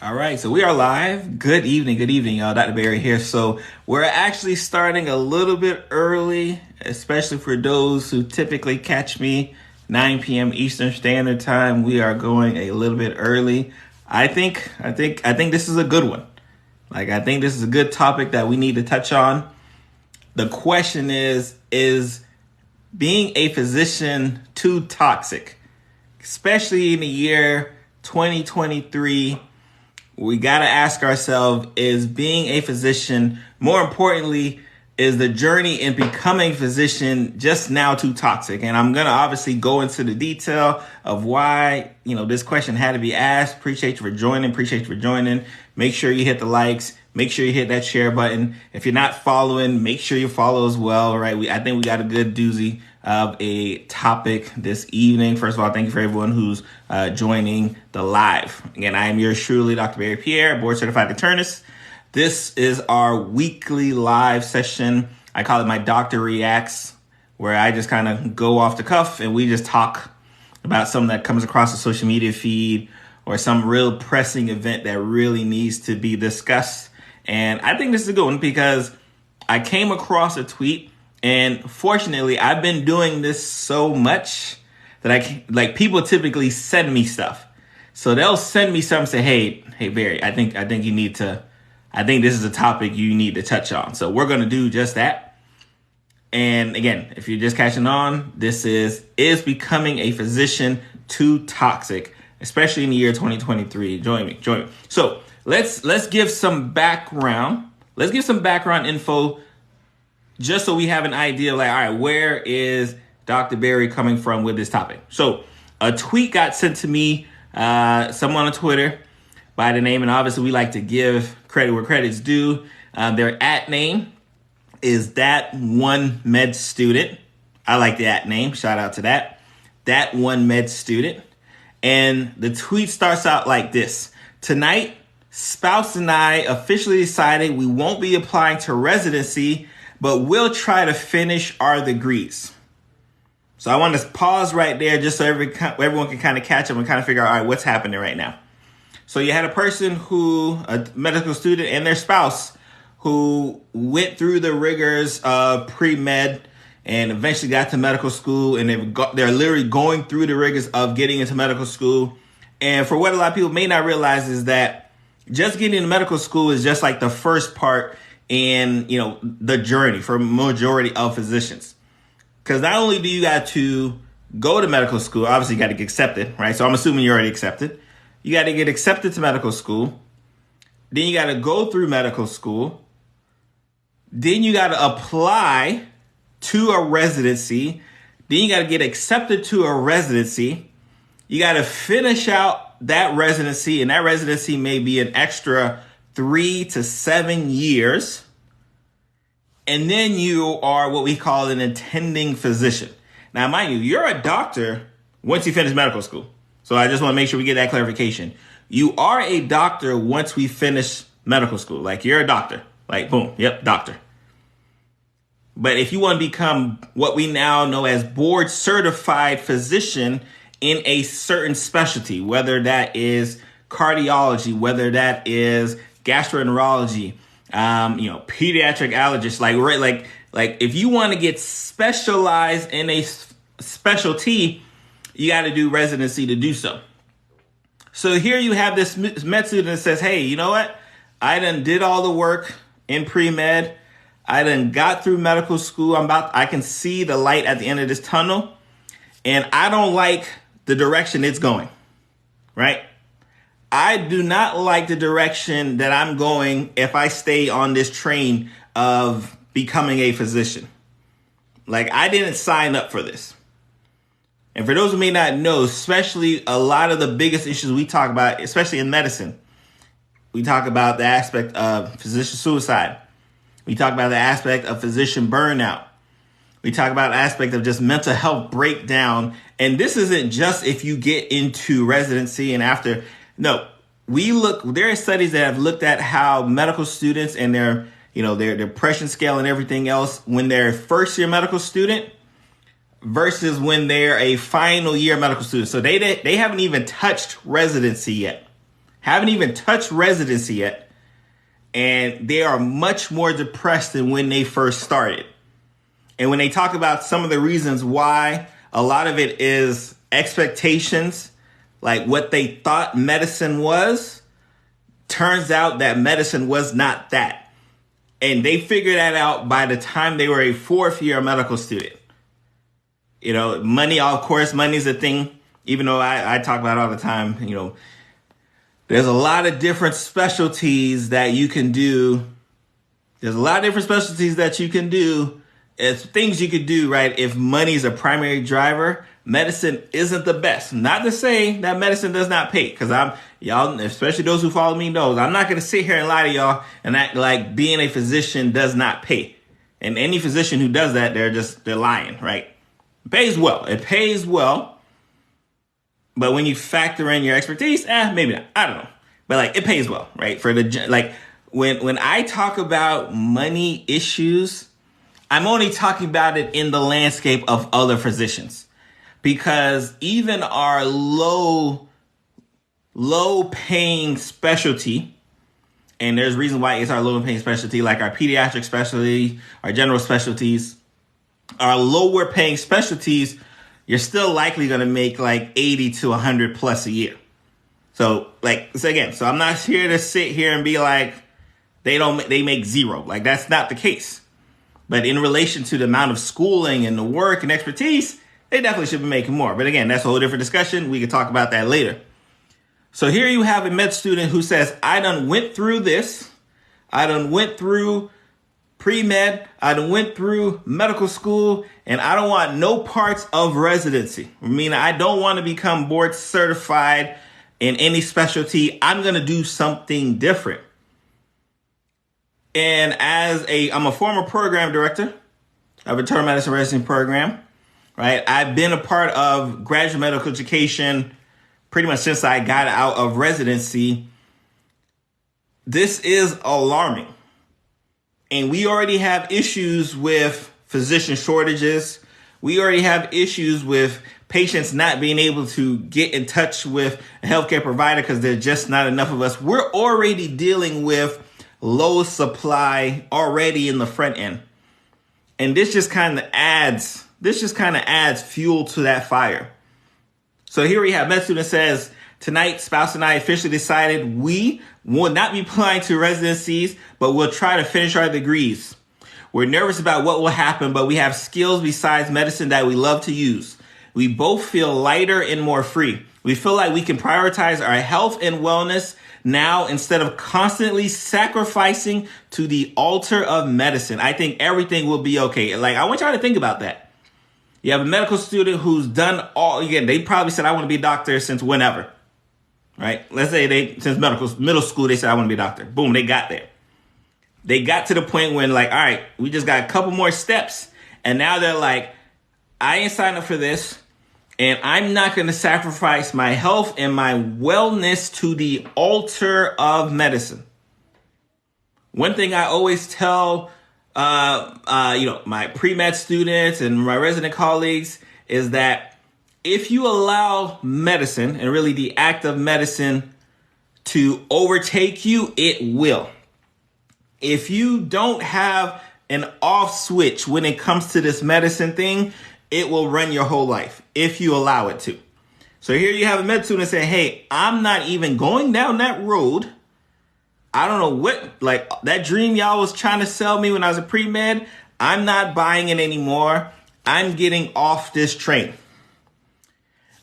All right, so we are live. Good evening, y'all. Dr. Barry here. So we're actually starting a little bit early, especially for those who typically catch me 9 p.m. Eastern Standard Time. We are going a little bit early. I think this is a good one. I think this is a good topic that we need to touch on. The question is being a physician too toxic? Especially in the year 2023. We got to ask ourselves, is being a physician, more importantly, is the journey in becoming a physician just now too toxic? And I'm going to obviously go into the detail of why, this question had to be asked. Appreciate you for joining. Make sure you hit the likes. Make sure you hit that share button. If you're not following, make sure you follow as well, right? I think we got a good doozy of a topic this evening. First of all, thank you for everyone who's joining the live. Again, I am yours truly, Dr. Barry Pierre, board certified internist. This is our weekly live session. I call it my Doctor Reacts, where I just kind of go off the cuff and we just talk about something that comes across the social media feed or some real pressing event that really needs to be discussed. And I think this is a good one because I came across a tweet, and fortunately, I've been doing this so much that people typically send me stuff. So they'll send me something, say, hey, Barry, I think this is a topic you need to touch on. So we're going to do just that. And again, if you're just catching on, this is becoming a physician too toxic, especially in the year 2023. Join me. So let's give some background. Let's give some background info just so we have an idea all right, where is Dr. Barry coming from with this topic? So a tweet got sent to me, someone on Twitter by the name, and obviously we like to give credit where credit's due. Their @ name is That One Med Student. I like the @ name. Shout out to that. That One Med Student. And the tweet starts out like this. Tonight, spouse and I officially decided we won't be applying to residency, but we'll try to finish our degrees. So I want to pause right there just so everyone can kind of catch up and kind of figure out, all right, what's happening right now. So you had a medical student and their spouse who went through the rigors of pre-med and eventually got to medical school, and they're literally going through the rigors of getting into medical school. And for what a lot of people may not realize is that just getting into medical school is just like the first part in, the journey for majority of physicians. Because not only do you got to go to medical school, obviously you got to get accepted, right? So I'm assuming you're already accepted. You got to get accepted to medical school. Then you got to go through medical school. Then you got to apply to a residency. Then you got to get accepted to a residency. You got to finish out that residency, and that residency may be an extra 3 to 7 years. And then you are what we call an attending physician. Now, mind you, you're a doctor once you finish medical school. So I just want to make sure we get that clarification. You are a doctor once we finish medical school. You're a doctor. Boom. Yep, doctor. But if you want to become what we now know as board certified physician in a certain specialty, whether that is cardiology, whether that is gastroenterology, pediatric allergist, if you want to get specialized in a specialty, you got to do residency to do so. So here you have this med student that says, hey, you know what? I done did all the work in pre-med. I done got through medical school. I can see the light at the end of this tunnel, and I don't like the direction it's going, right? I do not like the direction that I'm going if I stay on this train of becoming a physician. I didn't sign up for this. And for those who may not know, especially a lot of the biggest issues we talk about, especially in medicine, we talk about the aspect of physician suicide. We talk about the aspect of physician burnout. We talk about the aspect of just mental health breakdown. And this isn't just if you get into residency and after. No, there are studies that have looked at how medical students and their depression scale and everything else when they're first year medical student versus when they're a final year medical student. So they haven't even touched residency yet. haven't even touched residency yet, and they are much more depressed than when they first started. And when they talk about some of the reasons why, a lot of it is expectations, like what they thought medicine was. Turns out that medicine was not that. And they figured that out by the time they were a fourth year medical student. You know, money, of course, money's a thing, even though I talk about it all the time. You know, there's a lot of different specialties that you can do. There's a lot of different specialties that you can do. It's things you could do, right? If money's a primary driver, medicine isn't the best. Not to say that medicine does not pay, because y'all, especially those who follow me, knows I'm not going to sit here and lie to y'all and act like being a physician does not pay. And any physician who does that, they're lying, right? It pays well. It pays well. But when you factor in your expertise, maybe not. I don't know. But like, it pays well, right? For the, like, when I talk about money issues, I'm only talking about it in the landscape of other physicians, because even our low paying specialty, and there's reason why it's our low paying specialty, like our pediatric specialty, our general specialties, our lower paying specialties, you're still likely going to make like 80 to 100 plus a year. So I'm not here to sit here and be like, they make zero. Like, that's not the case. But in relation to the amount of schooling and the work and expertise, they definitely should be making more. But again, that's a whole different discussion. We can talk about that later. So here you have a med student who says, I done went through this. I done went through pre-med. I done went through medical school, and I don't want no parts of residency. I mean, I don't want to become board certified in any specialty. I'm going to do something different. And I'm a former program director of a internal medicine residency program, right? I've been a part of graduate medical education pretty much since I got out of residency. This is alarming. And we already have issues with physician shortages. We already have issues with patients not being able to get in touch with a healthcare provider because there's just not enough of us. We're already dealing with low supply already in the front end. And this just kind of adds fuel to that fire. So here we have med student says, tonight, spouse and I officially decided we will not be applying to residencies, but we'll try to finish our degrees. We're nervous about what will happen, but we have skills besides medicine that we love to use. We both feel lighter and more free. We feel like we can prioritize our health and wellness now instead of constantly sacrificing to the altar of medicine. I think everything will be okay. Like, I want y'all to think about that. You have a medical student who's done they probably said, I want to be a doctor since whenever, right? Let's say since middle school, they said, I want to be a doctor. Boom, they got there. They got to the point when like, all right, we just got a couple more steps. And now they're like, I ain't signed up for this. And I'm not going to sacrifice my health and my wellness to the altar of medicine. One thing I always tell, my pre-med students and my resident colleagues is that if you allow medicine and really the act of medicine to overtake you, it will. If you don't have an off switch when it comes to this medicine thing, it will run your whole life if you allow it to. So here you have a med student saying, hey, I'm not even going down that road. I don't know what, like that dream y'all was trying to sell me when I was a pre-med, I'm not buying it anymore. I'm getting off this train.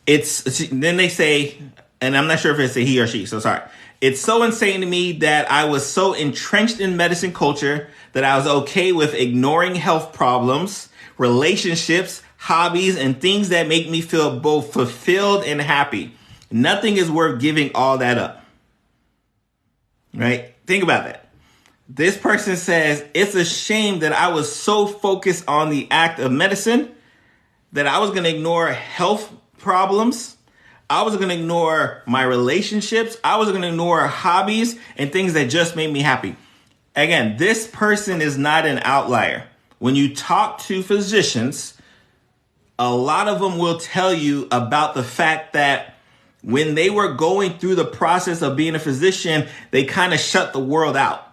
Then they say, and I'm not sure if it's a he or she, so sorry. It's so insane to me that I was so entrenched in medicine culture that I was okay with ignoring health problems, relationships, hobbies, and things that make me feel both fulfilled and happy. Nothing is worth giving all that up. Right? Think about that. This person says, it's a shame that I was so focused on the act of medicine that I was going to ignore health problems. I was going to ignore my relationships. I was going to ignore hobbies and things that just made me happy. Again, this person is not an outlier. When you talk to physicians, a lot of them will tell you about the fact that when they were going through the process of being a physician, they kind of shut the world out.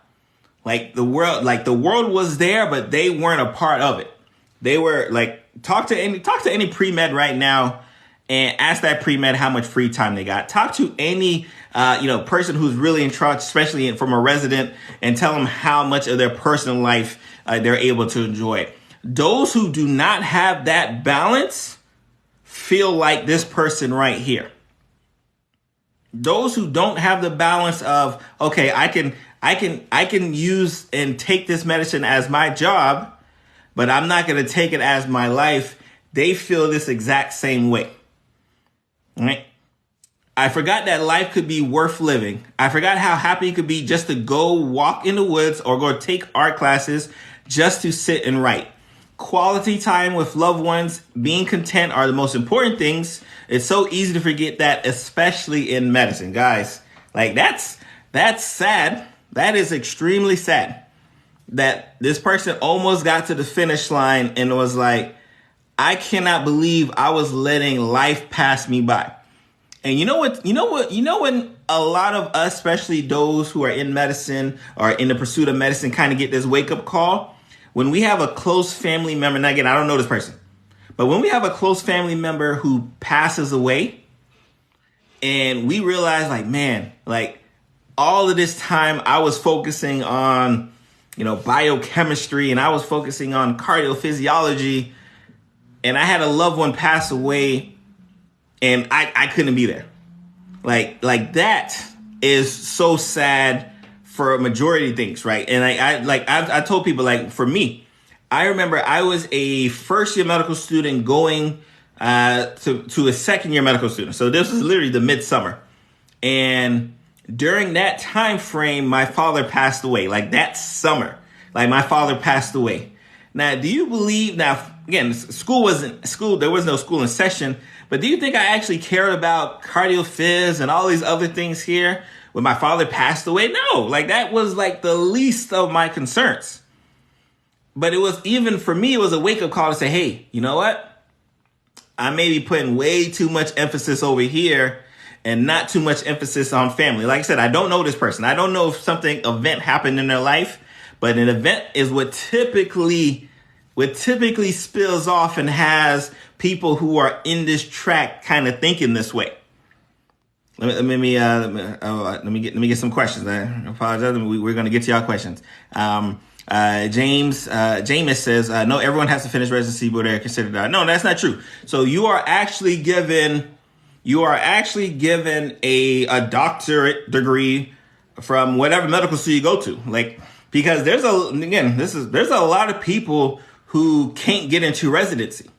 Like the world was there, but they weren't a part of it. They were like, talk to any pre-med right now and ask that pre-med how much free time they got. Talk to any person who's really in charge, especially from a resident, and tell them how much of their personal life they're able to enjoy. Those who do not have that balance feel like this person right here. Those who don't have the balance of, okay, I can use and take this medicine as my job, but I'm not going to take it as my life. They feel this exact same way. Right? I forgot that life could be worth living. I forgot how happy it could be just to go walk in the woods or go take art classes just to sit and write. Quality time with loved ones, being content are the most important things. It's so easy to forget that, especially in medicine, guys. Like that's sad. That is extremely sad that this person almost got to the finish line and was like, I cannot believe I was letting life pass me by. And you know when a lot of us, especially those who are in medicine or in the pursuit of medicine, kind of get this wake up call when we have a close family member. Now, again, I don't know this person, but when we have a close family member who passes away and we realize like, man, like all of this time I was focusing on, biochemistry and I was focusing on cardiophysiology and I had a loved one pass away and I couldn't be there. Like that is so sad for a majority of things, right? And I told people, like, for me, I remember I was a first year medical student going to a second year medical student. So this was literally the midsummer. And during that time frame, my father passed away. Like that summer, like my father passed away. Now, do you believe, now, again, there was no school in session, but do you think I actually cared about cardiophys and all these other things here when my father passed away? No, like that was like the least of my concerns. But it was, even for me, it was a wake up call to say, hey, you know what? I may be putting way too much emphasis over here and not too much emphasis on family. Like I said, I don't know this person. I don't know if event happened in their life, but an event is what typically spills off and has people who are in this track kind of thinking this way. Let me get some questions. I apologize. We're going to get to y'all questions. James says, no, everyone has to finish residency, but they're considered. No, that's not true. So you are actually given a doctorate degree from whatever medical school you go to. Like, because there's a lot of people who can't get into residency.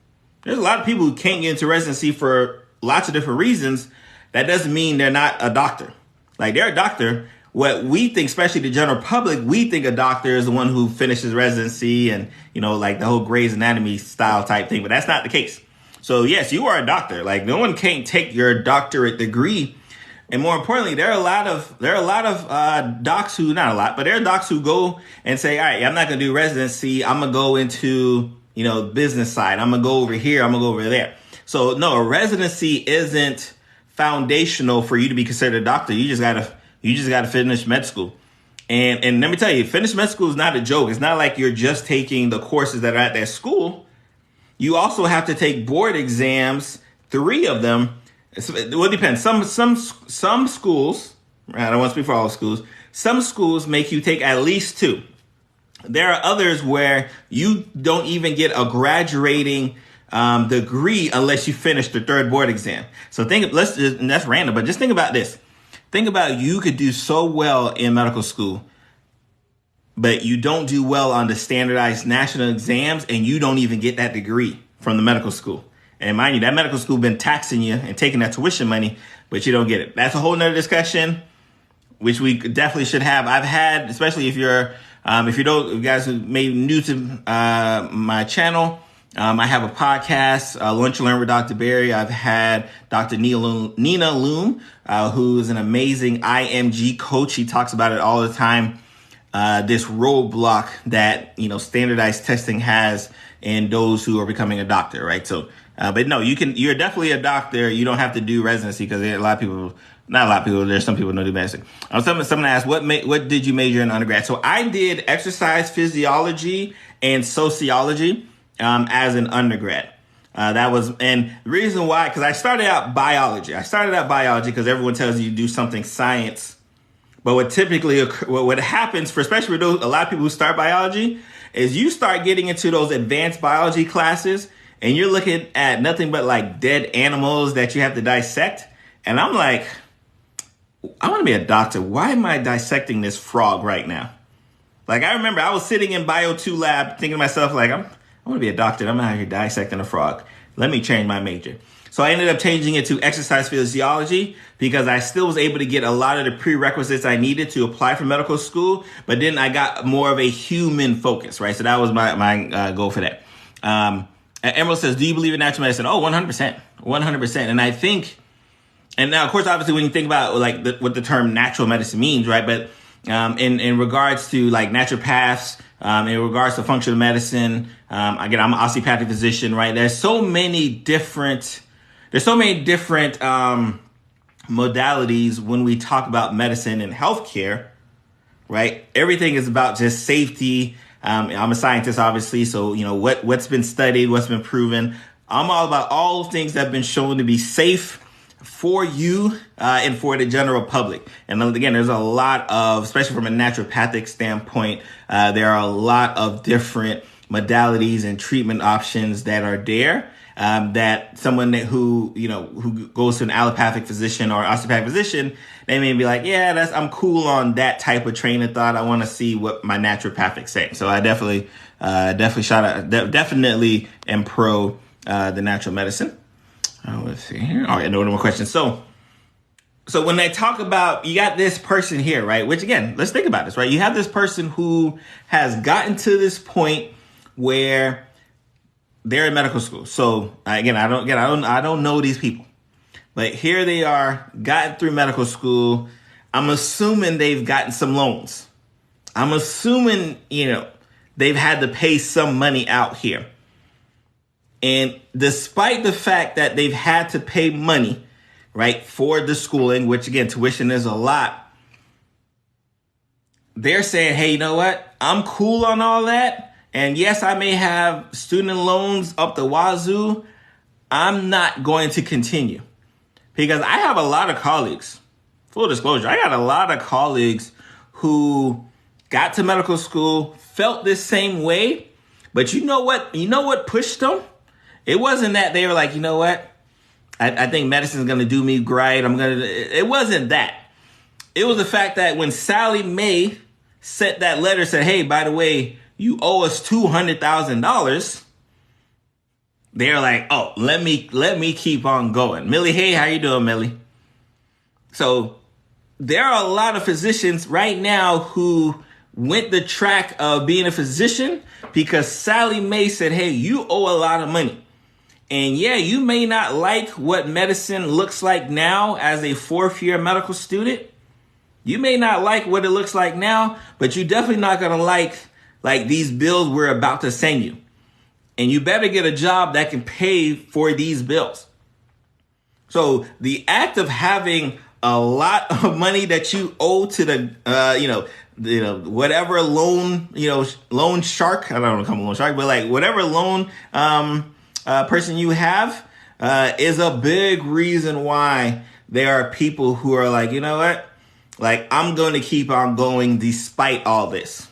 There's a lot of people who can't get into residency for lots of different reasons. That doesn't mean they're not a doctor. Like, they're a doctor. What we think, especially the general public, we think a doctor is the one who finishes residency and, like the whole Grey's Anatomy style type thing. But that's not the case. So, yes, you are a doctor. Like, no one can't take your doctorate degree. And more importantly, there are a lot of docs who, not a lot, but there are docs who go and say, all right, I'm not going to do residency. I'm going to go into, business side. I'm going to go over here. I'm going to go over there. So, no, a residency isn't foundational for you to be considered a doctor. You just got to finish med school. And let me tell you, finish med school is not a joke. It's not like you're just taking the courses that are at that school. You also have to take board exams, 3 of them. Well, it depends. Some schools, I don't want to speak for all schools, some schools make you take at least 2. There are others where you don't even get a graduating degree unless you finish the 3rd board exam. So and that's random, but just think about this. Think about, you could do so well in medical school, but you don't do well on the standardized national exams, and you don't even get that degree from the medical school. And mind you, that medical school been taxing you and taking that tuition money, but you don't get it. That's a whole nother discussion, which we definitely should have. I've had, especially if you guys who may be new to my channel, I have a podcast, Lunch and Learn with Dr. Barry. I've had Dr. Nina Loom, who is an amazing IMG coach. He talks about it all the time. This roadblock that, standardized testing has in those who are becoming a doctor, right? So But no, you're definitely a doctor. You don't have to do residency because a lot of people, not a lot of people, there's some people who don't do medicine. Someone asked, what did you major in undergrad? So I did exercise physiology and sociology as an undergrad. And the reason why, because I started out biology. Because everyone tells you do something science. But what happens, especially for a lot of people who start biology, is you start getting into those advanced biology classes and you're looking at nothing but like dead animals that you have to dissect. And I'm like, I want to be a doctor. Why am I dissecting this frog right now? Like, I remember I was sitting in Bio 2 lab thinking to myself, like, I want to be a doctor. I'm out here dissecting a frog. Let me change my major. So I ended up changing it to exercise physiology because I still was able to get a lot of the prerequisites I needed to apply for medical school. But then I got more of a human focus, right? So that was my goal for that. Emerald says, do you believe in natural medicine? Oh, 100%. 100%. And I think, and now, of course, obviously, when you think about like what the term natural medicine means, right? But in regards to like naturopaths, in regards to functional medicine, again, I'm an osteopathic physician, right? There's so many different modalities when we talk about medicine and healthcare, right? Everything is about just safety. I'm a scientist, obviously, so you know what's been studied, what's been proven. I'm all about all things that have been shown to be safe for you and for the general public. And again, there's a lot of, especially from a naturopathic standpoint, there are a lot of different modalities and treatment options that are there. That someone who goes to an allopathic physician or osteopathic physician, they may be like, yeah, I'm cool on that type of train of thought. I want to see what my naturopathic say. So I definitely definitely am pro the natural medicine. Let's see here. All right, no more questions. So when they talk about, you got this person here, right? Which again, let's think about this, right? You have this person who has gotten to this point where they're in medical school. So again, I don't know these people, but here they are, gotten through medical school. I'm assuming they've gotten some loans. I'm assuming, they've had to pay some money out here. And despite the fact that they've had to pay money, right, for the schooling, which again, tuition is a lot, they're saying, hey, you know what? I'm cool on all that. And yes, I may have student loans up the wazoo. I'm not going to continue because I have a lot of colleagues, full disclosure, I got a lot of colleagues who got to medical school, felt this same way. But you know what pushed them? It wasn't that they were like, you know what? I think medicine is going to do me great. It wasn't that. It was the fact that when Sally Mae sent that letter, said, hey, by the way, you owe us $200,000. They're like, oh, let me keep on going. Millie, hey, how you doing, Millie? So there are a lot of physicians right now who went the track of being a physician because Sally Mae said, hey, you owe a lot of money. And yeah, you may not like what medicine looks like now as a fourth year medical student. You may not like what it looks like now, but you're definitely not going to like these bills we're about to send you. And you better get a job that can pay for these bills. So the act of having a lot of money that you owe to the, whatever loan, loan shark, I don't want to call him a loan shark, but like whatever loan, person you have, is a big reason why there are people who are like, you know what? Like, I'm going to keep on going despite all this,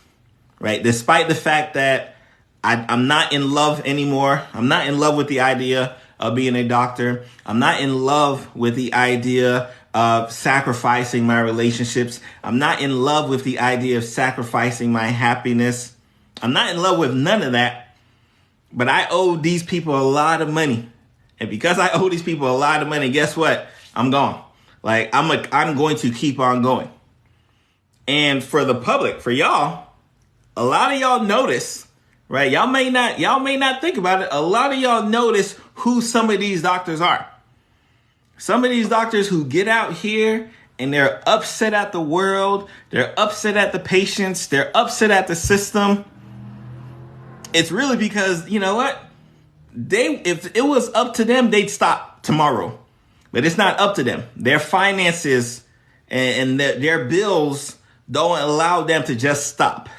right? Despite the fact that I'm not in love anymore. I'm not in love with the idea of being a doctor. I'm not in love with the idea of sacrificing my relationships. I'm not in love with the idea of sacrificing my happiness. I'm not in love with none of that. But I owe these people a lot of money. And because I owe these people a lot of money, guess what? I'm gone. Like, I'm going to keep on going. And for the public, for y'all, a lot of y'all notice, right? Y'all may not think about it. A lot of y'all notice who some of these doctors are. Some of these doctors who get out here and they're upset at the world. They're upset at the patients. They're upset at the system. It's really because, you know what? if it was up to them, they'd stop tomorrow. But it's not up to them. Their finances and their bills don't allow them to just stop.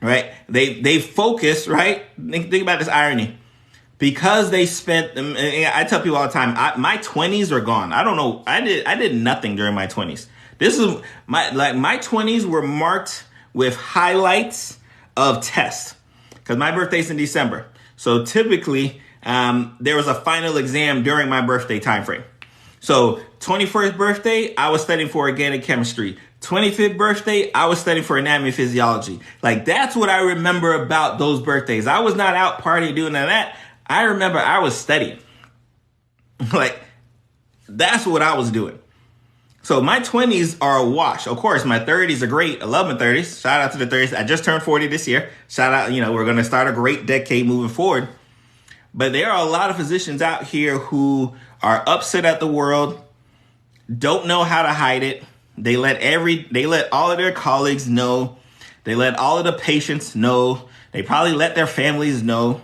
Right? They focus, right? Think about this irony. Because they spent, I tell people all the time, my 20s are gone. I don't know. I did nothing during my 20s. This is my 20s were marked with highlights of tests. Because my birthday's in December. So typically, there was a final exam during my birthday time frame. So 21st birthday, I was studying for organic chemistry. 25th birthday, I was studying for anatomy and physiology. Like, that's what I remember about those birthdays. I was not out partying doing none of that. I remember I was studying. Like, that's what I was doing. So my 20s are a wash. Of course, my 30s are great. I love my 30s. Shout out to the 30s. I just turned 40 this year. Shout out, we're going to start a great decade moving forward. But there are a lot of physicians out here who are upset at the world, don't know how to hide it. They let all of their colleagues know. They let all of the patients know. They probably let their families know.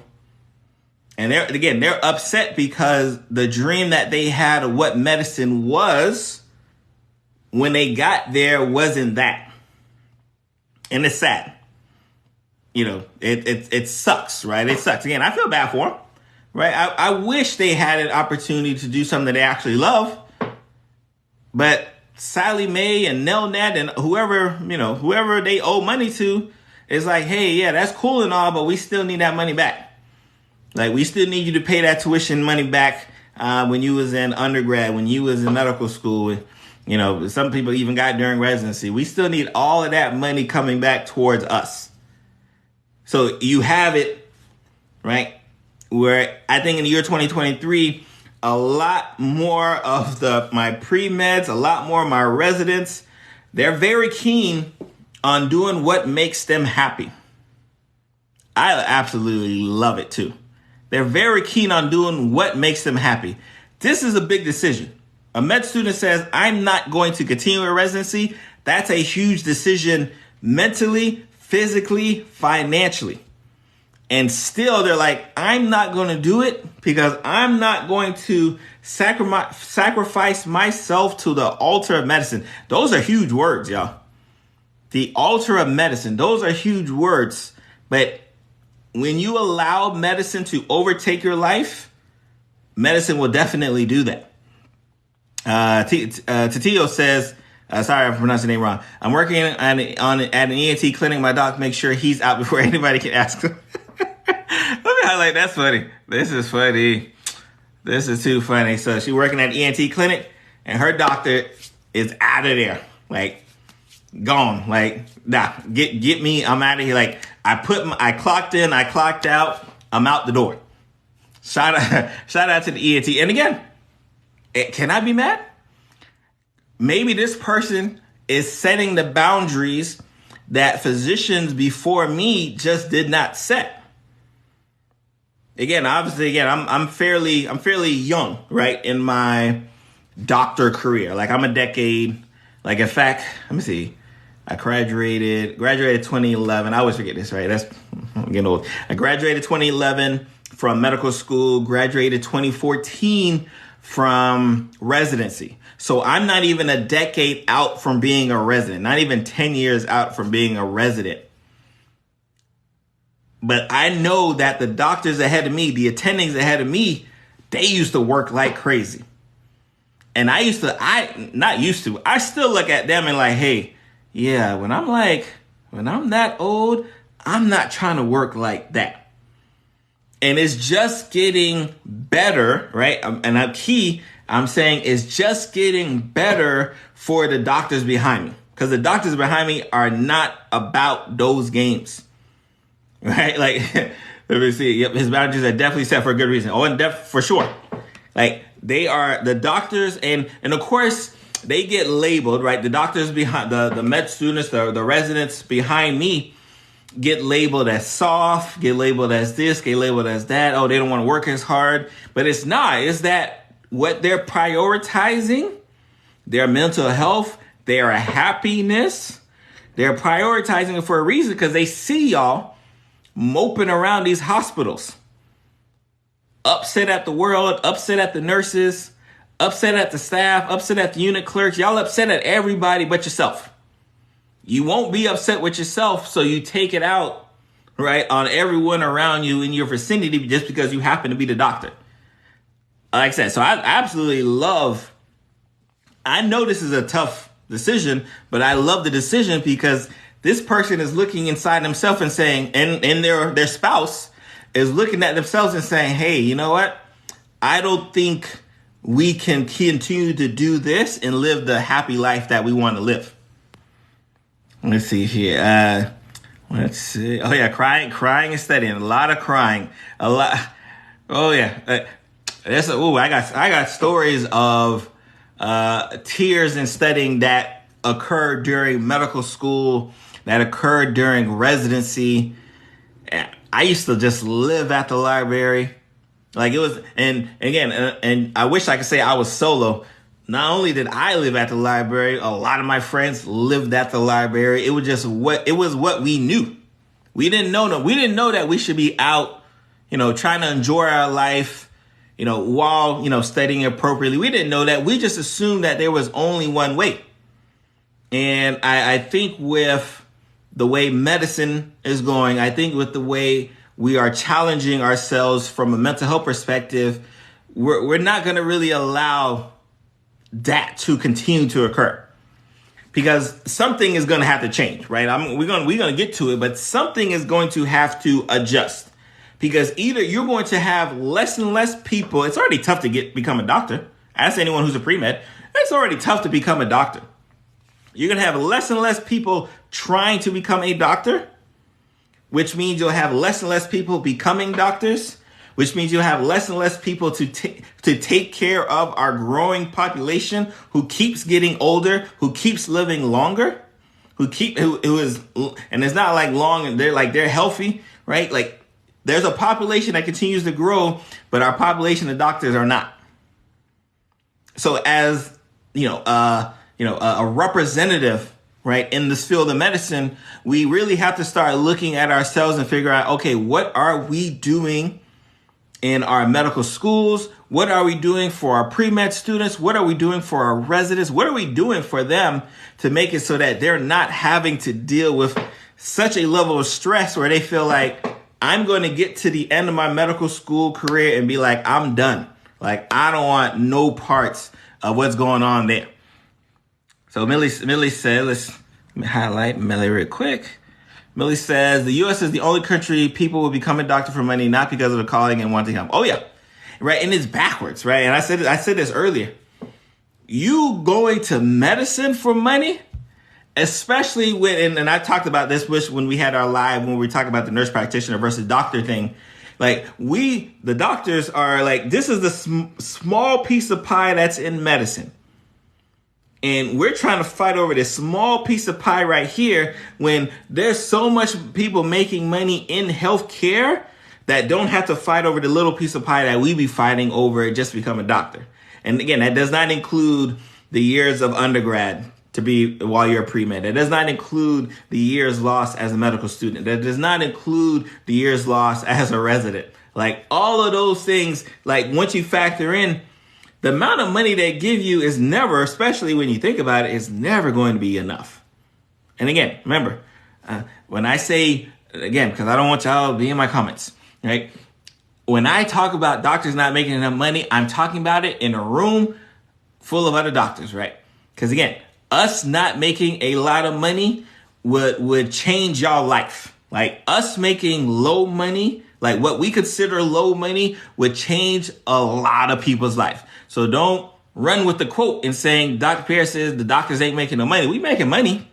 And they're upset because the dream that they had of what medicine was when they got there wasn't that. And it's sad. It sucks, right? It sucks. Again, I feel bad for them, right? I wish they had an opportunity to do something they actually love. But Sally Mae and Nelnet and whoever they owe money to is like, hey, yeah, that's cool and all, but we still need that money back. Like, we still need you to pay that tuition money back when you was in undergrad, when you was in medical school. Some people even got during residency. We still need all of that money coming back towards us. So you have it, right? Where I think in the year 2023, a lot more of my pre-meds, a lot more of my residents, they're very keen on doing what makes them happy. I absolutely love it too. They're very keen on doing what makes them happy. This is a big decision. A med student says, I'm not going to continue a residency. That's a huge decision mentally, physically, financially. And still they're like, I'm not going to do it because I'm not going to sacrifice myself to the altar of medicine. Those are huge words, y'all. The altar of medicine. Those are huge words. But when you allow medicine to overtake your life, medicine will definitely do that. Tatio says, sorry if I pronounced the name wrong. I'm working at an ENT clinic. My doc makes sure he's out before anybody can ask him. Let me highlight. That's funny. This is funny. This is too funny. So she's working at ENT clinic and her doctor is out of there. Like, gone. Like, nah, get me. I'm out of here. Like, I clocked in, I clocked out, I'm out the door. Shout out to the ENT. And again, can I be mad? Maybe this person is setting the boundaries that physicians before me just did not set. Again, obviously, I'm fairly young, right, in my doctor career. Like, I'm a decade. Like, in fact, let me see. I graduated 2011. I always forget this, right? I'm getting old. I graduated 2011 from medical school, graduated 2014 from residency. So I'm not even a decade out from being a resident, not even 10 years out from being a resident. But I know that the doctors ahead of me, the attendings ahead of me, they used to work like crazy. And I still look at them and like, hey, yeah, when I'm that old, I'm not trying to work like that. And it's just getting better, right? And I'm saying it's just getting better for the doctors behind me. Because the doctors behind me are not about those games. Right? Like, let me see. Yep, his boundaries are definitely set for a good reason. Oh, and for sure. Like, they are the doctors, and of course, they get labeled, right? The doctors behind the med students, the residents behind me get labeled as soft, get labeled as this, get labeled as that. Oh, they don't want to work as hard. But it's not. It's that what they're prioritizing, their mental health, their happiness, they're prioritizing it for a reason because they see y'all moping around these hospitals. upset at the world, upset at the nurses, upset at the staff, upset at the unit clerks. Y'all upset at everybody but yourself. You won't be upset with yourself, so you take it out, right, on everyone around you in your vicinity just because you happen to be the doctor. Like I said, so I absolutely I know this is a tough decision, but I love the decision because this person is looking inside themselves and saying, and their spouse is looking at themselves and saying, hey, you know what? I don't think we can continue to do this and live the happy life that we want to live. Let's see here. Let's see. Oh yeah, crying and studying. A lot of crying. A lot. Oh yeah. I got stories of tears and studying that occurred during medical school, that occurred during residency. I used to just live at the library. Like it was, and again, and I wish I could say I was solo. Not only did I live at the library, a lot of my friends lived at the library. It was what we knew. We didn't know that we should be out, trying to enjoy our life, while, studying appropriately. We didn't know that. We just assumed that there was only one way. And I think with the way medicine is going, I think with the way we are challenging ourselves from a mental health perspective, we're not going to really allow that to continue to occur, because something is going to have to change, right? We're going to get to it, but something is going to have to adjust, because either you're going to have less and less people. It's already tough to become a doctor. Ask anyone who's a pre-med. It's already tough to become a doctor. You're going to have less and less people trying to become a doctor, which means you'll have less and less people becoming doctors, which means you'll have less and less people to take care of our growing population who keeps getting older, who keeps living longer, who is, and it's not like long and they're healthy, right? Like there's a population that continues to grow, but our population of doctors are not. So as, a representative, right, in this field of medicine, we really have to start looking at ourselves and figure out, okay, what are we doing in our medical schools? What are we doing for our pre-med students? What are we doing for our residents? What are we doing for them to make it so that they're not having to deal with such a level of stress where they feel like, I'm going to get to the end of my medical school career and be like, I'm done. Like, I don't want no parts of what's going on there. So Millie said, let me highlight Millie real quick. Millie says, the U.S. is the only country people will become a doctor for money, not because of the calling and wanting help. Oh, yeah. Right. And it's backwards. Right. And I said this earlier. You going to medicine for money, especially and I talked about this when we had our live, when we were talking about the nurse practitioner versus doctor thing. Like the doctors are like, this is the small piece of pie that's in medicine. And we're trying to fight over this small piece of pie right here when there's so much people making money in healthcare that don't have to fight over the little piece of pie that we be fighting over just to become a doctor. And again, that does not include the years of undergrad while you're a pre-med. That does not include the years lost as a medical student. That does not include the years lost as a resident. Like all of those things, like once you factor in, the amount of money they give you is never, especially when you think about it, is never going to be enough. And again, remember, when I say, again, because I don't want y'all to be in my comments, right? When I talk about doctors not making enough money, I'm talking about it in a room full of other doctors, right? Because again, us not making a lot of money would change y'all life. Like us making low money, like what we consider low money, would change a lot of people's life. So don't run with the quote and saying Dr. Pierre says the doctors ain't making no money. We making money.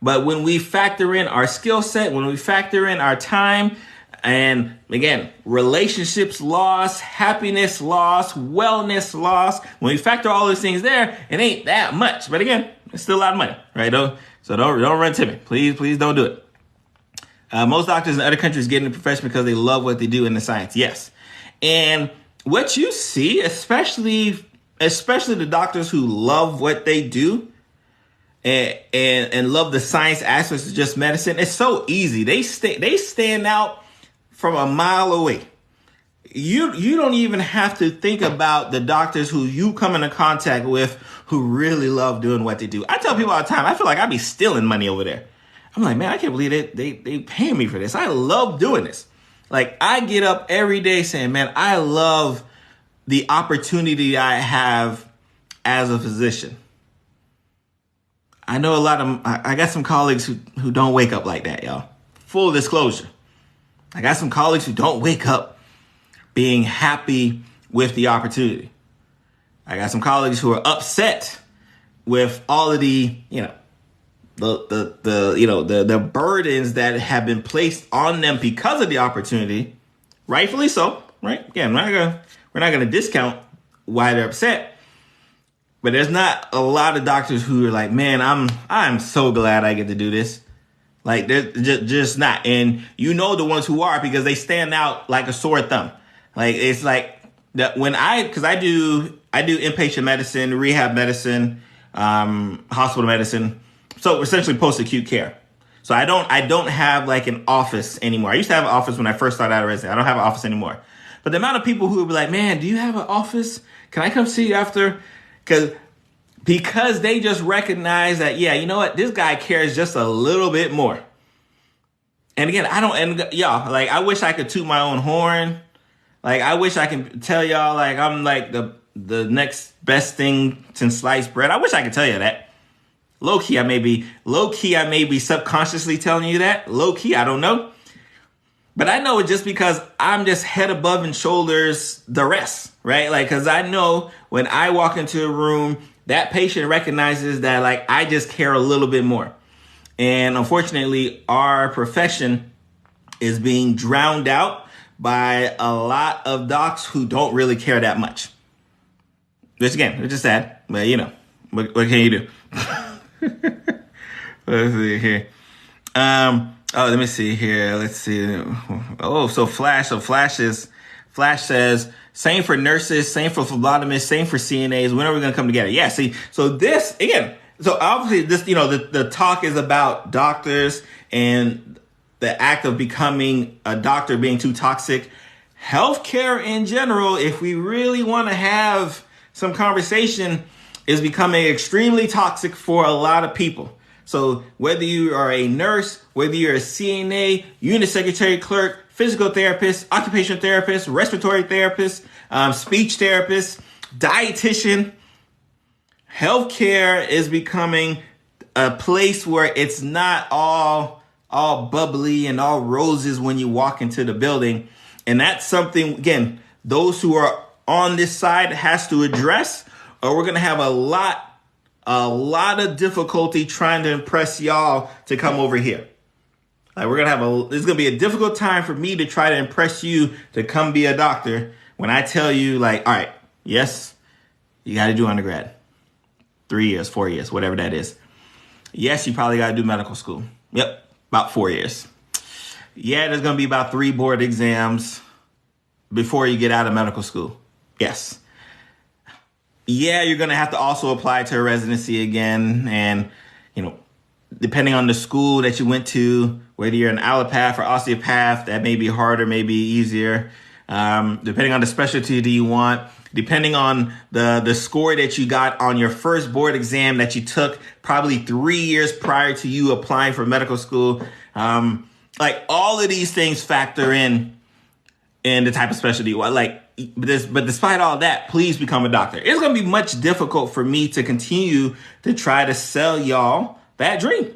But when we factor in our skill set, when we factor in our time, and again, relationships lost, happiness lost, wellness lost, when we factor all those things there, it ain't that much. But again, it's still a lot of money, right? So don't run to me. Please don't do it. Most doctors in other countries get in the profession because they love what they do in the science. Yes. And what you see, especially the doctors who love what they do and love the science aspects of just medicine, it's so easy. They stand out from a mile away. you don't even have to think about the doctors who you come into contact with who really love doing what they do. I tell people all the time, I feel like I be stealing money over there. I'm like, man, I can't believe they paying me for this. I love doing this. Like, I get up every day saying, man, I love the opportunity I have as a physician. I know I got some colleagues who don't wake up like that, y'all. Full disclosure. I got some colleagues who don't wake up being happy with the opportunity. I got some colleagues who are upset with all of the burdens that have been placed on them because of the opportunity, rightfully so, right? Again, we're not gonna discount why they're upset, but there's not a lot of doctors who are like, man, I'm so glad I get to do this. Like, they're just not. And you know the ones who are, because they stand out like a sore thumb. Like, it's like that when because I do inpatient medicine, rehab medicine, hospital medicine. So essentially post-acute care. So I don't have like an office anymore. I used to have an office when I first started out of residency. I don't have an office anymore. But the amount of people who would be like, man, do you have an office? Can I come see you after? Because they just recognize that, yeah, you know what? This guy cares just a little bit more. And again, y'all, like, I wish I could toot my own horn. Like, I wish I could tell y'all, like, I'm like the next best thing since sliced bread. I wish I could tell you that. Low key, I may be subconsciously telling you that. Low key, I don't know. But I know it just because I'm just head above and shoulders the rest, right? Like, because I know when I walk into a room, that patient recognizes that, like, I just care a little bit more. And unfortunately, our profession is being drowned out by a lot of docs who don't really care that much. Which, again, it's just sad. But, you know, what can you do? Let's see here. Let me see here. Let's see. Oh, so Flash says, same for nurses, same for phlebotomists, same for CNAs. When are we going to come together? Yeah, see, so this, again, so obviously this, the talk is about doctors and the act of becoming a doctor being too toxic. Healthcare in general, if we really want to have some conversation, is becoming extremely toxic for a lot of people. So whether you are a nurse, whether you're a CNA, unit secretary clerk, physical therapist, occupational therapist, respiratory therapist, speech therapist, dietitian, healthcare is becoming a place where it's not all bubbly and all roses when you walk into the building. And that's something, again, those who are on this side has to address, or we're going to have a lot of difficulty trying to impress y'all to come over here. Like, it's going to be a difficult time for me to try to impress you to come be a doctor when I tell you, like, all right, yes, you got to do undergrad. 3 years, 4 years, whatever that is. Yes, you probably got to do medical school. Yep, about 4 years. Yeah, there's going to be about 3 board exams before you get out of medical school. Yes. Yeah, you're going to have to also apply to a residency again. And, depending on the school that you went to, whether you're an allopath or osteopath, that may be harder, maybe easier. Depending on the specialty that you want, depending on the score that you got on your first board exam that you took probably 3 years prior to you applying for medical school. Like, all of these things factor in the type of specialty you want. But despite all that, please become a doctor. It's going to be much difficult for me to continue to try to sell y'all that dream.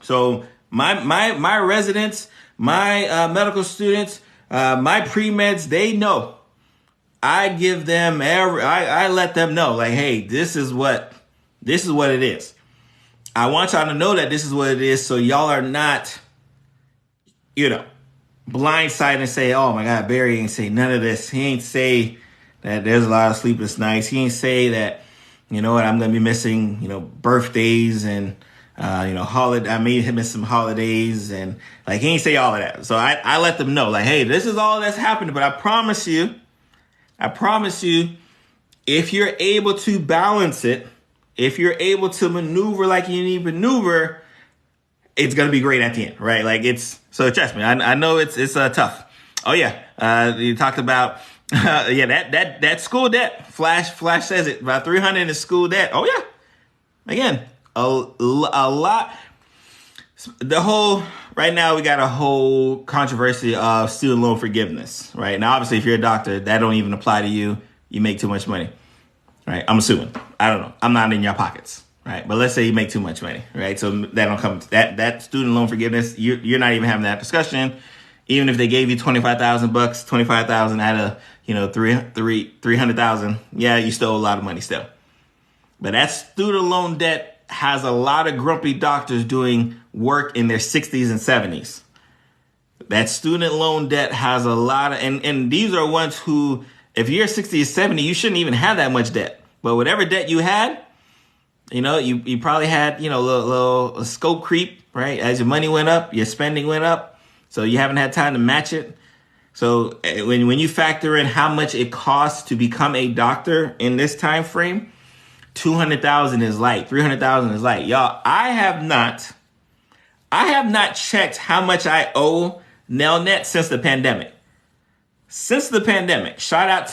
So my residents, my medical students, my pre-meds, they know. I give them I let them know, like, hey, this is what it is. I want y'all to know that this is what it is, so y'all are not, blindsided and say, oh my God, Barry ain't say none of this. He ain't say that there's a lot of sleepless nights. He ain't say that, I'm going to be missing, birthdays and, I may miss some holidays, and he ain't say all of that. So I let them know, like, hey, this is all that's happening, but I promise you, if you're able to balance it, if you're able to maneuver like you need to maneuver, it's going to be great at the end, right? So trust me, I know it's tough. Oh yeah, you talked about yeah that school debt. Flash says it, about 300 in school debt. Oh yeah, again a lot. The whole right now we got a whole controversy of student loan forgiveness. Right now, obviously, if you're a doctor, that don't even apply to you. You make too much money. Right? I'm assuming. I don't know. I'm not in your pockets. Right? But let's say you make too much money. Right? So that don't come that student loan forgiveness. You're not even having that discussion. Even if they gave you $25,000, 25,000 out of 300,000, yeah, you still owe a lot of money still. But that student loan debt has a lot of grumpy doctors doing work in their 60s and 70s. That student loan debt has a lot of, and these are ones who, if you're 60 or 70, you shouldn't even have that much debt. But whatever debt you had, you probably had, little scope creep, right? As your money went up, your spending went up. So you haven't had time to match it. So when you factor in how much it costs to become a doctor in this time frame, 200,000 is light. 300,000 is light. Y'all, I have not checked how much I owe Nelnet since the pandemic. Shout out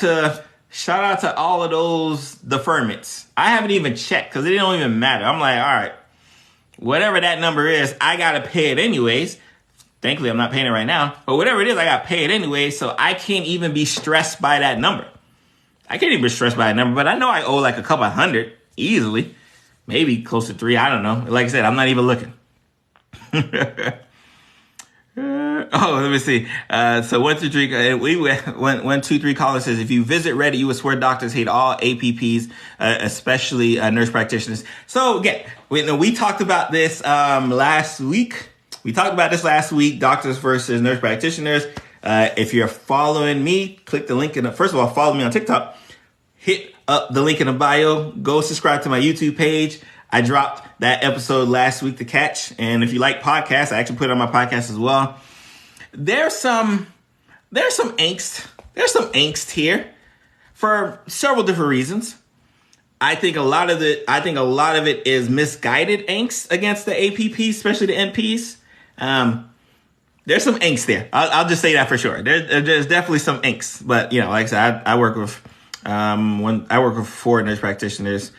to all of those deferments. I haven't even checked because it don't even matter. I'm like, all right, whatever that number is, I got to pay it anyways. Thankfully, I'm not paying it right now. But whatever it is, I got to pay it anyway. So I can't even be stressed by that number. I can't even be stressed by that number. But I know I owe like a couple hundred easily. Maybe close to 3. I don't know. Like I said, I'm not even looking. Let me see. So 1, 2, 3. We went 1, 2, 3. Caller says, if you visit Reddit, you would swear doctors hate all APPs, especially nurse practitioners. So again, we talked about this last week. Doctors versus nurse practitioners. If you're following me, click the link first of all, follow me on TikTok. Hit up the link in the bio. Go subscribe to my YouTube page. I dropped that episode last week to catch. And if you like podcasts, I actually put it on my podcast as well. There's some angst. There's some angst here for several different reasons. I think a lot of it is misguided angst against the APP, especially the NPs. There's some angst there. I'll just say that for sure. There's definitely some angst. But like I said, I work with 4 nurse practitioners.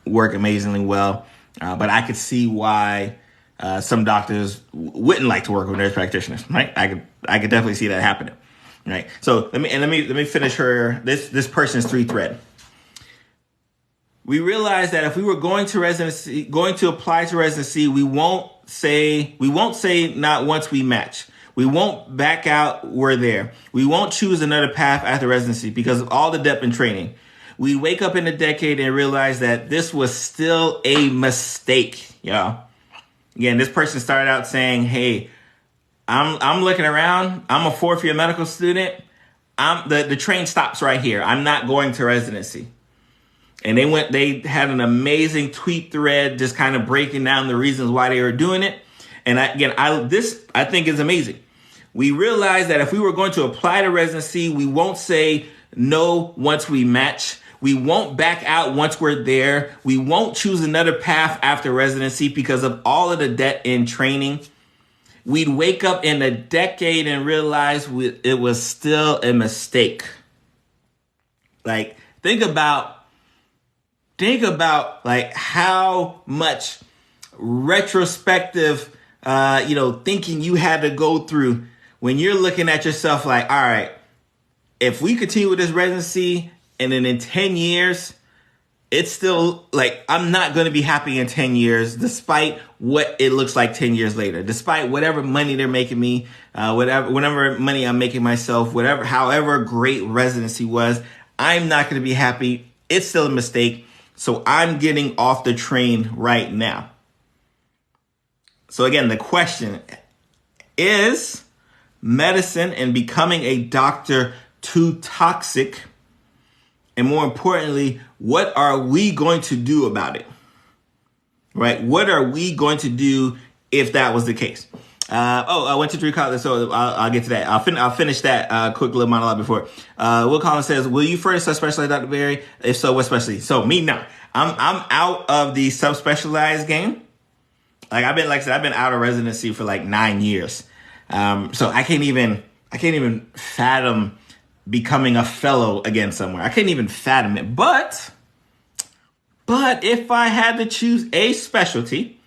Work amazingly well. But I could see why some doctors wouldn't like to work with nurse practitioners. Right? I could definitely see that happening. Right. So let me finish this person's 3 thread. We realized that if we were going to apply to residency, we won't say not once we match. We won't back out, we're there. We won't choose another path after residency because of all the depth in training. We wake up in a decade and realize that this was still a mistake, y'all. Again, this person started out saying, hey, I'm looking around. I'm a 4th year medical student. The train stops right here. I'm not going to residency. And they had an amazing tweet thread just kind of breaking down the reasons why they were doing it. And I think is amazing. We realized that if we were going to apply to residency, we won't say no once we match. We won't back out once we're there. We won't choose another path after residency because of all of the debt in training. We'd wake up in a decade and realize it was still a mistake. Like, think about like how much retrospective, thinking you had to go through when you're looking at yourself like, all right, if we continue with this residency and then in 10 years, it's still like, I'm not going to be happy in 10 years, despite what it looks like 10 years later, despite whatever money they're making me, whatever money I'm making myself, however great residency was, I'm not going to be happy. It's still a mistake. So I'm getting off the train right now. So again, the question is medicine and becoming a doctor too toxic? And more importantly, what are we going to do about it? Right? What are we going to do if that was the case? I went to 3 college, so I'll get to that. I'll finish that quick little monologue before. Will Collins says, will you further subspecialize, Dr. Barry? If so, what specialty? So me, no. I'm out of the subspecialized game. I've been out of residency for like 9 years. So I can't even I can't even fathom becoming a fellow again somewhere. I couldn't even fathom it. But if I had to choose a specialty,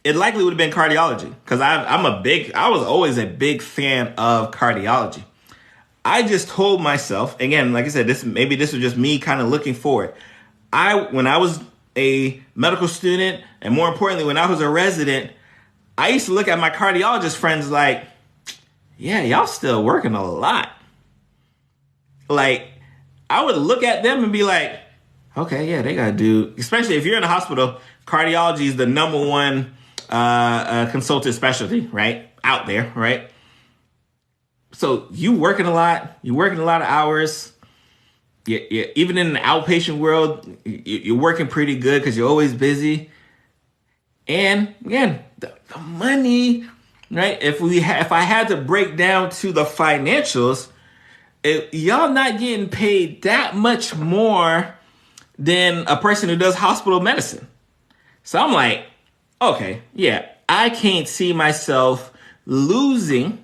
it likely would have been cardiology, because I was always a big fan of cardiology. I just told myself, again, like I said, this was just me kind of looking forward. When I was a medical student, and more importantly, when I was a resident, I used to look at my cardiologist friends like, yeah, y'all still working a lot. Like, I would look at them and be like, okay, yeah, they gotta do, especially if you're in a hospital, cardiology is the number one consultant specialty, right? Out there, right? So you working a lot, you're working a lot of hours. Even in the outpatient world, you're working pretty good because you're always busy. And again, the money, right? If I had to break down to the financials, y'all not getting paid that much more than a person who does hospital medicine. So I'm like, okay, yeah, I can't see myself losing,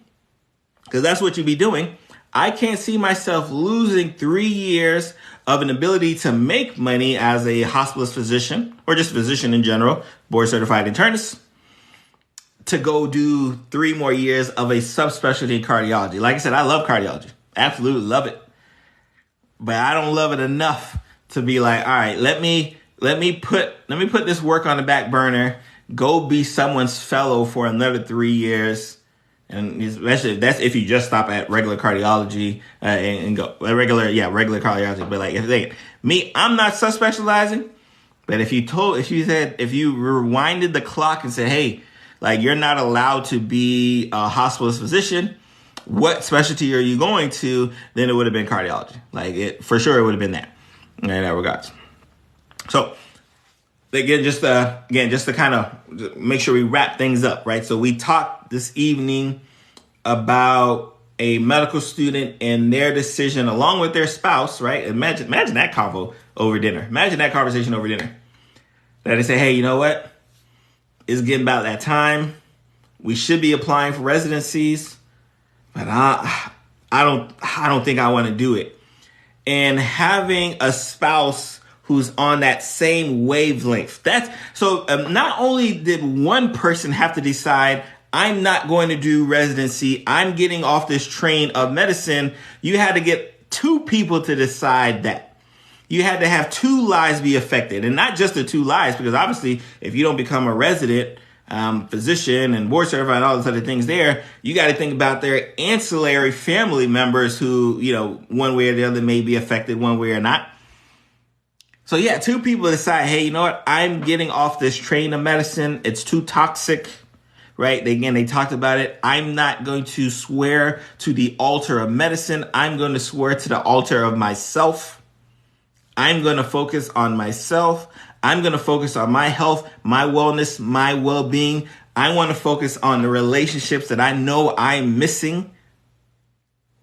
because that's what you'd be doing. I can't see myself losing 3 years of an ability to make money as a hospitalist physician, or just physician in general, board certified internist, to go do 3 more years of a subspecialty in cardiology. Like I said, I love cardiology. Absolutely love it. But I don't love it enough to be like, all right, let me put this work on the back burner, go be someone's fellow for another 3 years. And especially that's if you just stop at regular cardiology and go regular cardiology. But like I'm not subspecializing. But if you rewinded the clock and said, hey, like, you're not allowed to be a hospitalist physician, what specialty are you going to? Then it would have been cardiology. Like, it for sure, it would have been that in that regards. So again, just to kind of make sure we wrap things up, right? So we talked this evening about a medical student and their decision along with their spouse, right? Imagine that convo over dinner. Imagine that conversation over dinner. That they say, hey, you know what? It's getting about that time. We should be applying for residencies, but I don't think I want to do it. And having a spouse who's on that same wavelength. Not only did one person have to decide, I'm not going to do residency, I'm getting off this train of medicine, you had to get 2 people to decide that. You had to have 2 lives be affected, and not just the 2 lives, because obviously if you don't become a resident physician and board certified and all those other things there, you got to think about their ancillary family members who, one way or the other may be affected one way or not. So yeah, 2 people decide, hey, you know what? I'm getting off this train of medicine. It's too toxic, right? They talked about it. I'm not going to swear to the altar of medicine. I'm going to swear to the altar of myself. I'm going to focus on myself. I'm going to focus on my health, my wellness, my well-being. I want to focus on the relationships that I know I'm missing,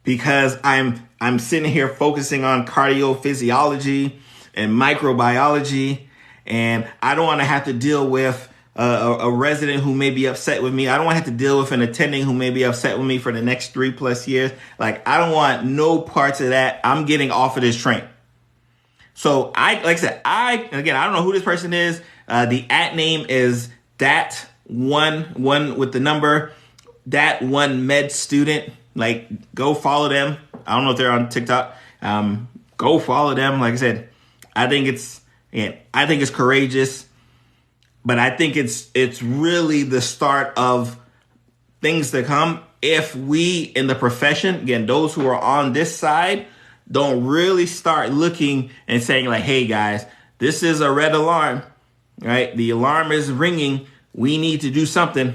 because I'm sitting here focusing on cardiophysiology and microbiology, and I don't want to have to deal with a resident who may be upset with me. I don't want to have to deal with an attending who may be upset with me for the next 3+ years. Like, I don't want no parts of that. I'm getting off of this train. So I don't know who this person is. The @ name is that one with the number, that one med student. Like, go follow them. I don't know if they're on TikTok. Go follow them. Like I said, I think it's courageous, but I think it's really the start of things to come if we in the profession, again, those who are on this side, don't really start looking and saying like, hey guys, this is a red alarm, right? The alarm is ringing. We need to do something.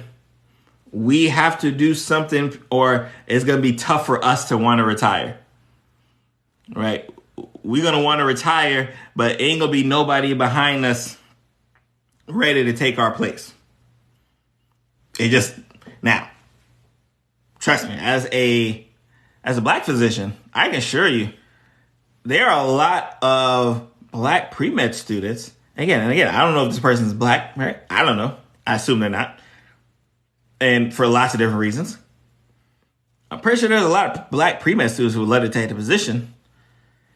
We have to do something, or it's going to be tough for us to want to retire, right? We're going to want to retire, but ain't going to be nobody behind us ready to take our place. Now, trust me, as a Black physician, I can assure you, there are a lot of Black pre-med students. Again, I don't know if this person's Black, right? I don't know. I assume they're not. And for lots of different reasons. I'm pretty sure there's a lot of black pre-med students who would love to take the position.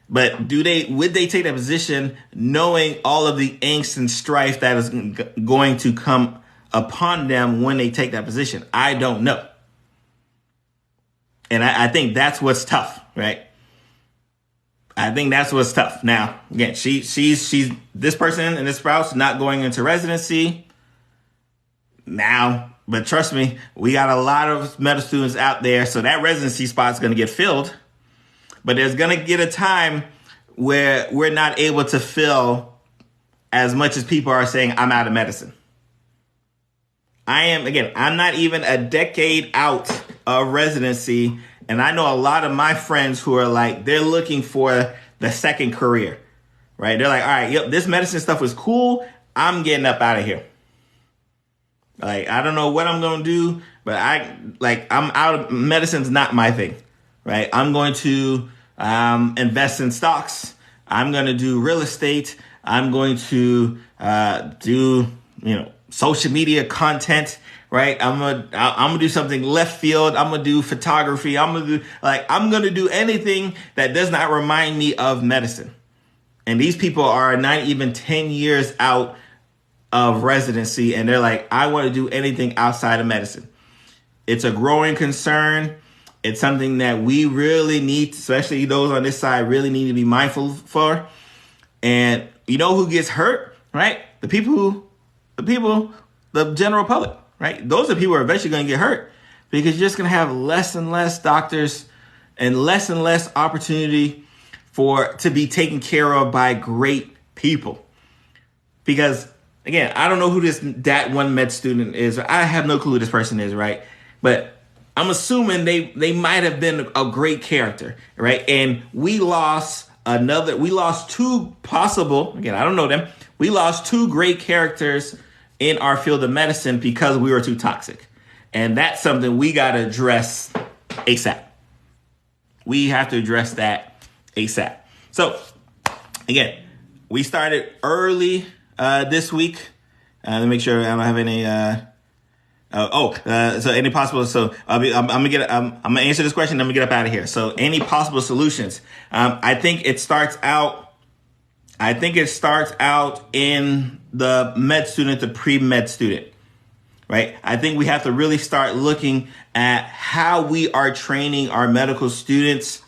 But would they take that position knowing all of the angst and strife that is going to come upon them when they take that position? I don't know. And I think that's what's tough, right? I think that's what's tough. Now, again, she's this person and this spouse not going into residency now. But trust me, we got a lot of medical students out there, so that residency spot's going to get filled. But there's going to get a time where we're not able to fill as much as people are saying, I'm out of medicine. I'm not even a decade out of residency. And I know a lot of my friends who are like, they're looking for the second career, right? They're like, all right, yep, this medicine stuff was cool. I'm getting up out of here. Like, I don't know what I'm going to do, but I'm out of medicine's not my thing, right? I'm going to invest in stocks. I'm going to do real estate. I'm going to do, social media content, right? I'm gonna do something left field. I'm gonna do photography. I'm gonna do anything that does not remind me of medicine. And these people are not even 10 years out of residency, and they're like, I want to do anything outside of medicine. It's a growing concern. It's something that we really need, especially those on this side, really need to be mindful for. And you know who gets hurt, right? The general public, right? Those are people who are eventually going to get hurt because you're just going to have less and less doctors and less opportunity to be taken care of by great people. Because again, I don't know who that one med student is. I have no clue who this person is, right? But I'm assuming they might have been a great character, right? And we lost two possible, again, I don't know them. We lost two great characters in our field of medicine because we were too toxic. And that's something we got to address ASAP. We have to address that ASAP. So again, we started early this week. Let me make sure I don't have any. So any possible. So I'm gonna answer this question. I'm gonna get up out of here. So any possible solutions? I think it starts out in the med student, the pre-med student, right? I think we have to really start looking at how we are training our medical students.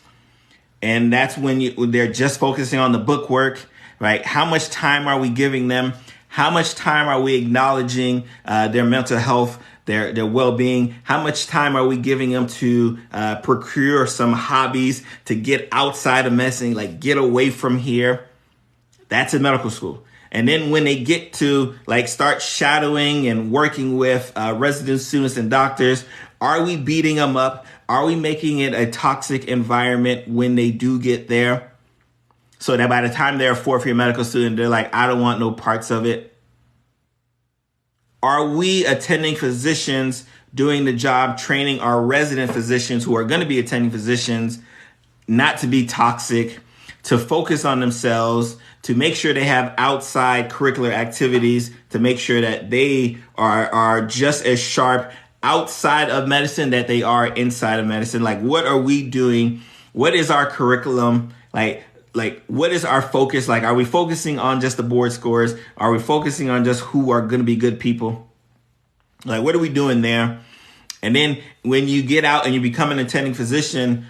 And that's when they're just focusing on the book work, right? How much time are we giving them? How much time are we acknowledging their mental health, their well-being? How much time are we giving them to procure some hobbies, to get outside of medicine, like get away from here? That's in medical school. And then when they get to start shadowing and working with resident students and doctors, are we beating them up? Are we making it a toxic environment when they do get there? So that by the time they're a fourth year medical student, they're like, I don't want no parts of it. Are we attending physicians doing the job, training our resident physicians who are going to be attending physicians not to be toxic, to focus on themselves, to make sure they have outside curricular activities, to make sure that they are just as sharp outside of medicine that they are inside of medicine? Like, what are we doing? What is our curriculum? Like what is our focus? Like, are we focusing on just the board scores? Are we focusing on just who are going to be good people? Like, what are we doing there? And then when you get out and you become an attending physician,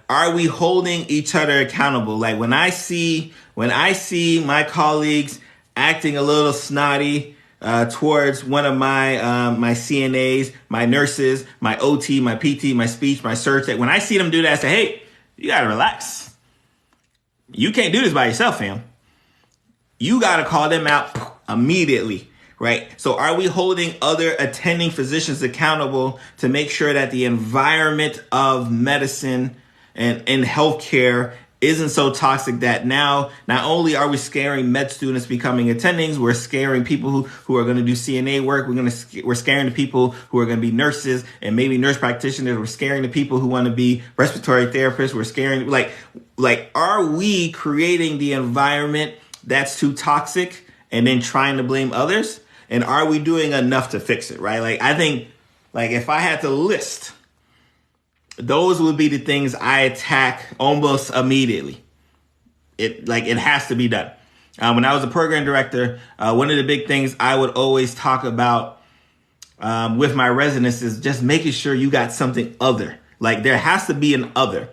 are we holding each other accountable? Like when I see my colleagues acting a little snotty towards one of my CNAs, my nurses, my OT, my PT, my speech, my surg tech, when I see them do that, I say, hey, you got to relax. You can't do this by yourself, fam. You got to call them out immediately, right? So are we holding other attending physicians accountable to make sure that the environment of medicine and healthcare isn't so toxic that now not only are we scaring med students becoming attendings, we're scaring people who are going to do CNA work. We're scaring the people who are going to be nurses and maybe nurse practitioners. We're scaring the people who want to be respiratory therapists. We're scaring are we creating the environment that's too toxic and then trying to blame others? And are we doing enough to fix it? Right? I think if I had to list those would be the things I attack almost immediately. It has to be done. When I was a program director, one of the big things I would always talk about with my residents is just making sure you got something other. Like there has to be an other.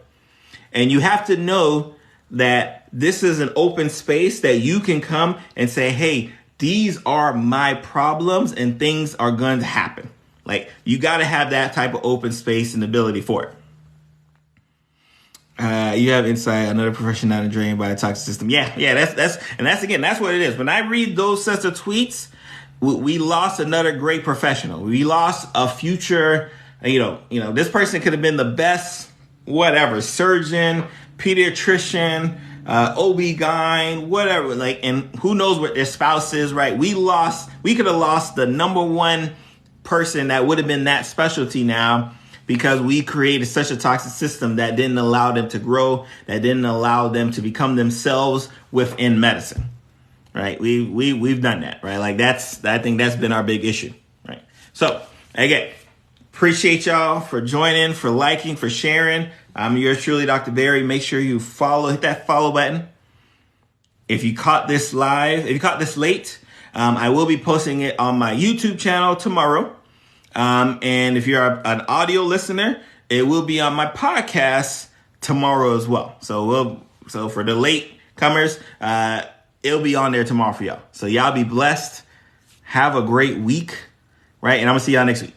And you have to know that this is an open space that you can come and say, hey, these are my problems and things are going to happen. Like you got to have that type of open space and ability for it. You have insight, another profession not drained by a toxic system. Yeah, that's what it is. When I read those sets of tweets, we lost another great professional. We lost a future, this person could have been the best, whatever, surgeon, pediatrician, OB-GYN, whatever, and who knows what their spouse is, right? We could have lost the number one person that would have been that specialty now because we created such a toxic system that didn't allow them to grow, that didn't allow them to become themselves within medicine, right? We've done that, right? I think that's been our big issue, right? So again, appreciate y'all for joining, for liking, for sharing. I'm yours truly, Dr. Barry. Make sure you hit that follow button. If you caught this late, I will be posting it on my YouTube channel tomorrow. And if you're an audio listener, it will be on my podcast tomorrow as well. So for the late comers, it'll be on there tomorrow for y'all. So y'all be blessed. Have a great week, right? And I'm gonna see y'all next week.